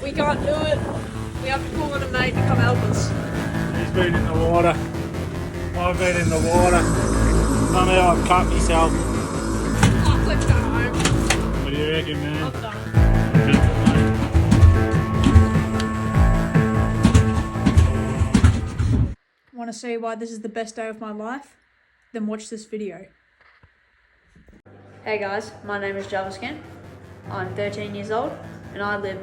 We can't do it. We have to call on a mate to come help us. He's been in the water. I've been in the water. Somehow I've cut myself. Oh, let's go home. What do you reckon, man? I'm done. Want to see why this is the best day of my life? Then watch this video. Hey guys, my name is Jarvis again. I'm 13 years old and I live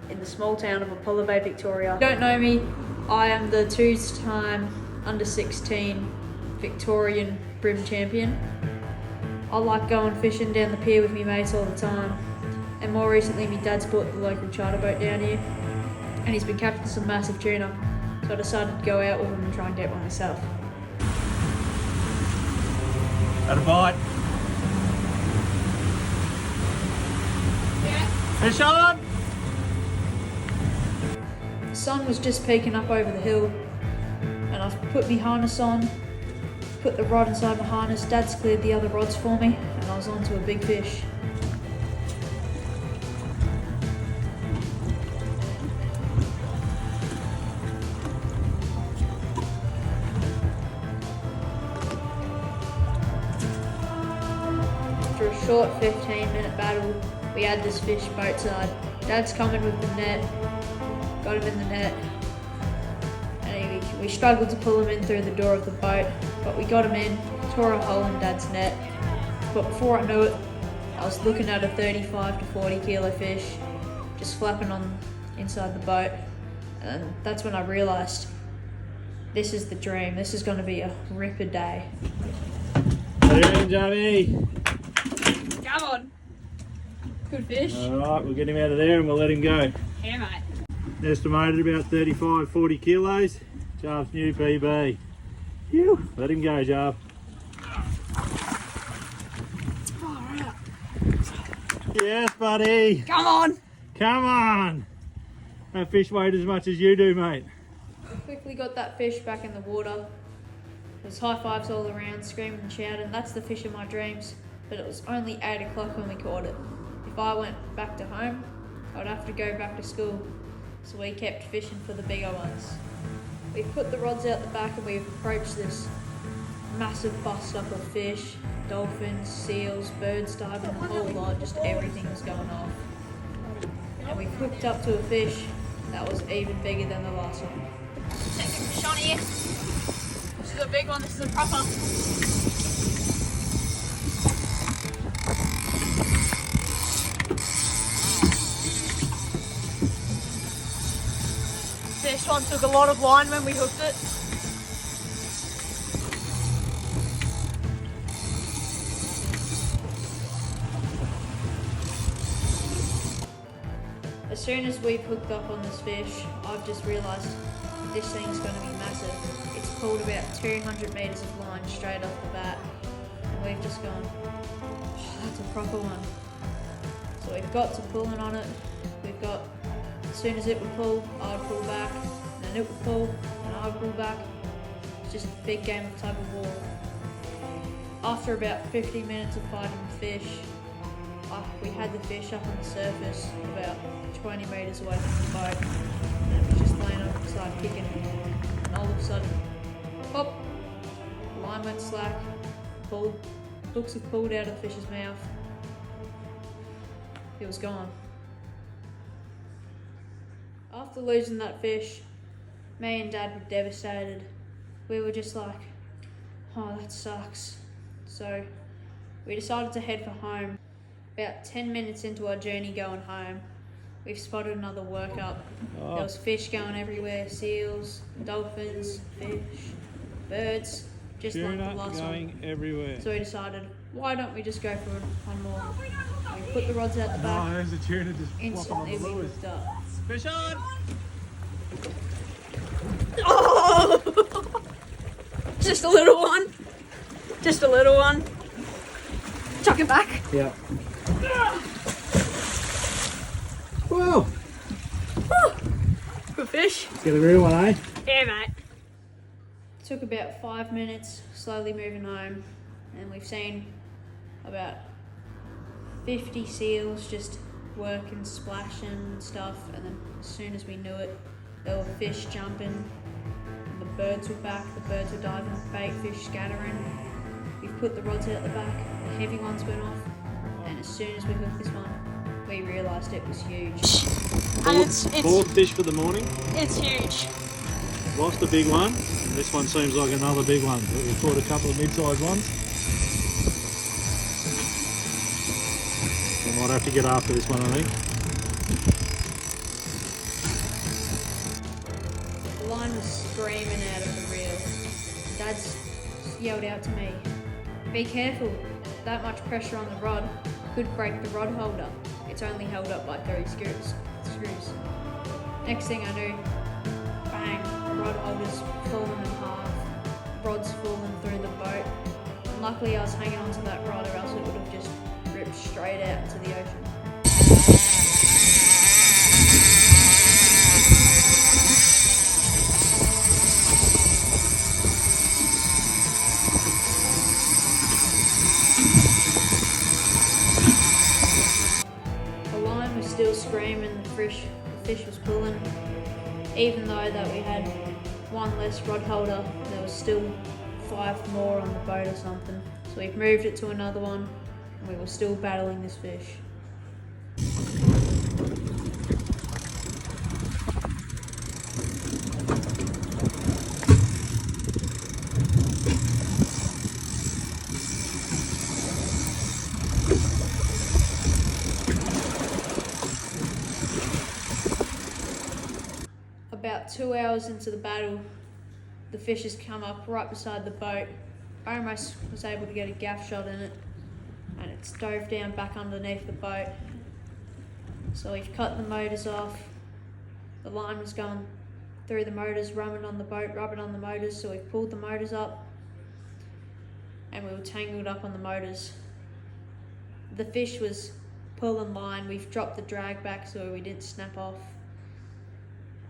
in the small town of Apollo Bay, Victoria. If you don't know me, I am the two-time under 16 Victorian brim champion. I like going fishing down the pier with me mates all the time. And more recently, my dad's bought the local charter boat down here and he's been catching some massive tuna. So I decided to go out with him and try and get one myself. Had a bite. Yeah. Fish on! The sun was just peeking up over the hill and I've put my harness on, put the rod inside my harness. Dad's cleared the other rods for me and I was onto a big fish. After a short 15-minute battle, we had this fish boat side. Dad's coming with the net, got him in the net, and we struggled to pull him in through the door of the boat, but we got him in, tore a hole in Dad's net. But before I knew it, I was looking at a 35 to 40 kilo fish just flapping on inside the boat, and that's when I realised this is the dream. This is going to be a ripper day. What are you doing, Johnny? Come on. Good fish. Alright, we'll get him out of there and we'll let him go. Yeah, mate. Estimated about 35, 40 kilos. Jarv's new PB. Phew, let him go, Jarv. Alright. Yes, buddy. Come on. Come on. That fish weighed as much as you do, mate. Quickly got that fish back in the water. There's high fives all around, screaming and shouting. That's the fish of my dreams. But it was only 8 o'clock when we caught it. If I went back to home, I'd have to go back to school. So we kept fishing for the bigger ones. We've put the rods out the back and we've approached this massive bust up of fish, dolphins, seals, birds diving, the whole lot, just everything was going off. And we've hooked up to a fish that was even bigger than the last one. Second fish on here. This is a big one, this is a proper. This one took a lot of line when we hooked it. As soon as we've hooked up on this fish, I've just realised this thing's going to be massive. It's pulled about 200 metres of line straight off the bat. And we've just gone, oh, that's a proper one. So we've got to pulling on it. We've got, as soon as it would pull, I would pull back. And then it would pull, and I would pull back. It's just a big game of tug of war. After about 15 minutes of fighting the fish, we had the fish up on the surface about 20 metres away from the boat, and it was just laying on the side kicking, and all of a sudden, pop, the line went slack, hooks had pulled out of the fish's mouth, it was gone. After losing that fish, me and Dad were devastated. We were just like, oh, that sucks. So we decided to head for home. About 10 minutes into our journey going home, we've spotted another workup. Oh. There was fish going everywhere, seals, dolphins, fish, birds, just like the last going one. everywhere. So we decided, why don't we just go for one more? We put the rods out the back. Oh, there's a tuna just Instantly flopping on we the lures. hooked up. Fish on! Oh! Just a little one. Just a little one. Chuck it back. Yeah. Whoa! Good fish. Let's get a real one, eh? Yeah, mate. Took about 5 minutes, slowly moving home, and we've seen about 50 seals just working, splashing and stuff, and then as soon as we knew it, there were fish jumping, and the birds were back, the birds were diving, bait fish scattering. We've put the rods out the back, the heavy ones went off, and as soon as we hooked this one, we realised it was huge. And it's Fourth fish for the morning. it's huge. Lost a big one. This one seems like another big one. We caught a couple of mid-sized ones. We might have to get after this one, I think. The line was screaming out of the reel. Dad's yelled out to me, "Be careful, that much pressure on the rod could break the rod holder. It's only held up by 3 screws. Next thing I knew, bang, the rod holder's fallen in half, rod's fallen through the boat. And luckily I was hanging onto that rod, or else it would have just ripped straight out into the ocean. The line was still screaming, the fish was pulling. Even though that we had one less rod holder, there was still 5 more on the boat or something. So we've moved it to another one, and we were still battling this fish. About 2 hours into the battle, the fish has come up right beside the boat. I almost was able to get a gaff shot in it, and it's dove down back underneath the boat. So we've cut the motors off. The line was going through the motors, rubbing on the boat, rubbing on the motors, so we've pulled the motors up, and we were tangled up on the motors. The fish was pulling line. We've dropped the drag back so we didn't snap off.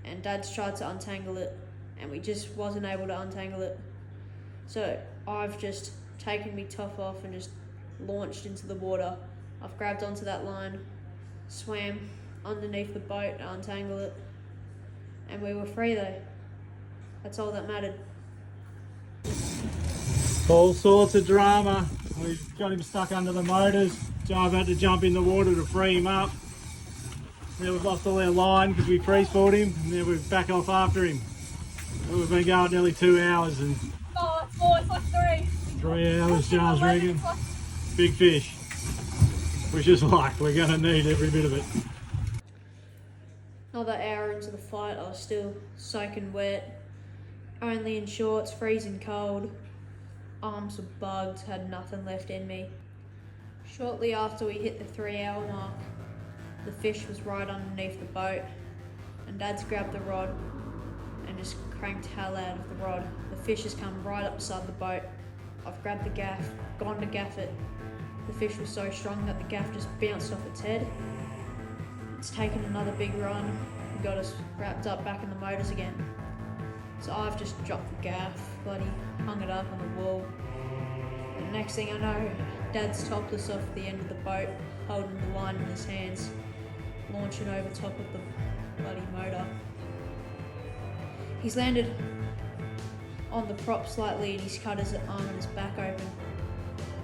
And Dad's tried to untangle it, and we just wasn't able to untangle it. So I've just taken my top off and just launched into the water. I've grabbed onto that line, swam underneath the boat to untangle it, and we were free though. That's all that mattered. All sorts of drama. We've got him stuck under the motors. Jarv had to jump in the water to free him up. Now we've lost all our line because we freeze-fought him, and then we're back off after him. Well, we've been going nearly 2 hours, and Oh, it's more, it's like 3. 3 hours, Jarv's reckon. Big fish, which is like we're going to need every bit of it. Another hour into the fight, I was still soaking wet, only in shorts, freezing cold. Arms were bugged, had nothing left in me. Shortly after we hit the 3-hour mark, the fish was right underneath the boat, and Dad's grabbed the rod and just cranked hell out of the rod. The fish has come right up beside the boat. I've grabbed the gaff, gone to gaff it. The fish was so strong that the gaff just bounced off its head. It's taken another big run and got us wrapped up back in the motors again. So I've just dropped the gaff, bloody hung it up on the wall. And next thing I know, Dad's topless off the end of the boat, holding the line in his hands, launching over top of the bloody motor. He's landed on the prop slightly, and he's cut his arm and his back open.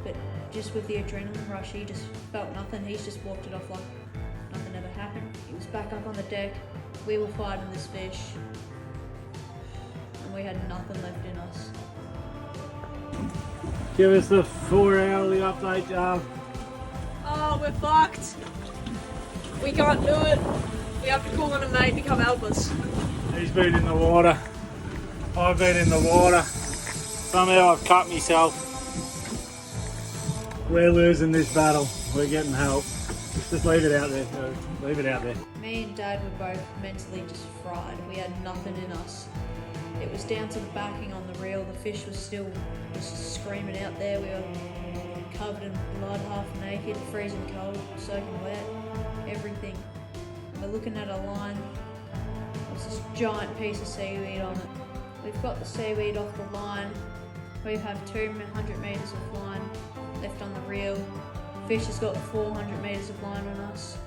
But just with the adrenaline rush, he just felt nothing. He's just walked it off like nothing ever happened. He was back up on the deck. We were fighting this fish, and we had nothing left in us. Give us the 4-hourly update, Jarv. Oh, we're fucked. We can't do it. We have to call on a mate to come help us. He's been in the water. I've been in the water. Somehow I've cut myself. We're losing this battle. We're getting help. Just leave it out there. Leave it out there. Me and Dad were both mentally just fried. We had nothing in us. It was down to the backing on the reel. The fish was still just screaming out there. We were covered in blood, half naked, freezing cold, soaking wet, everything. We're looking at a line. There's this giant piece of seaweed on it. We've got the seaweed off the line. We have 200 metres of line left on the reel. Fish has got 400 metres of line on us.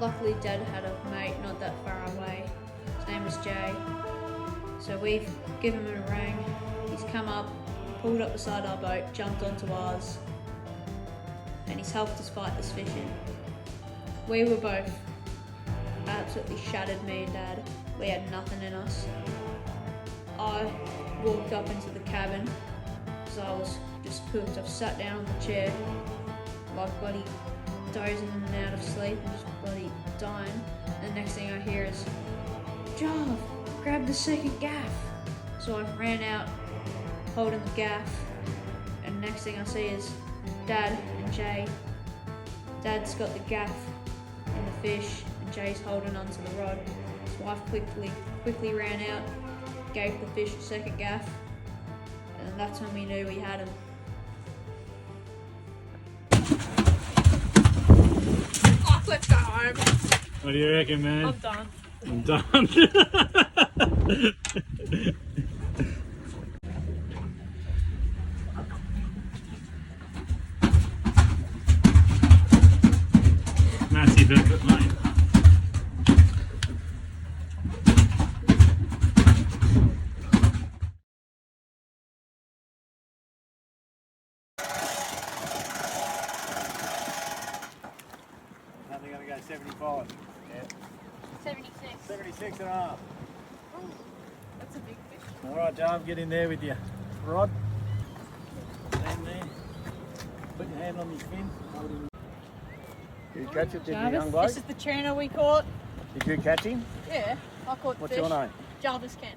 Luckily Dad had a mate not that far away. His name was Jay. So we've given him a ring. He's come up, pulled up beside our boat, jumped onto ours, and he's helped us fight this fish in. We were both absolutely shattered, me and Dad. We had nothing in us. I walked up into the cabin because I was just cooked. I've sat down on the chair like bloody dozing and out of sleep and just bloody dying. And the next thing I hear is, "Jarv, grab the second gaff." So I ran out holding the gaff, and the next thing I see is Dad and Jay. Dad's got the gaff in the fish and Jay's holding onto the rod. His wife quickly ran out, gave the fish a second gaff, and that's when we knew we had him. Oh, let's go home. What do you reckon, man? I'm done. I'm done. Massive effort, mate. Now they're going to go 75. Yeah. 76. 76 and a half. That's a big fish. All right, Jarv, get in there with your rod. Stand there. Put your hand on your fin. Hold him. You catch it, did you, young bloke? This is the tuna we caught. Did you catch him? Yeah, I caught What's fish. your name? Jarvis Kent.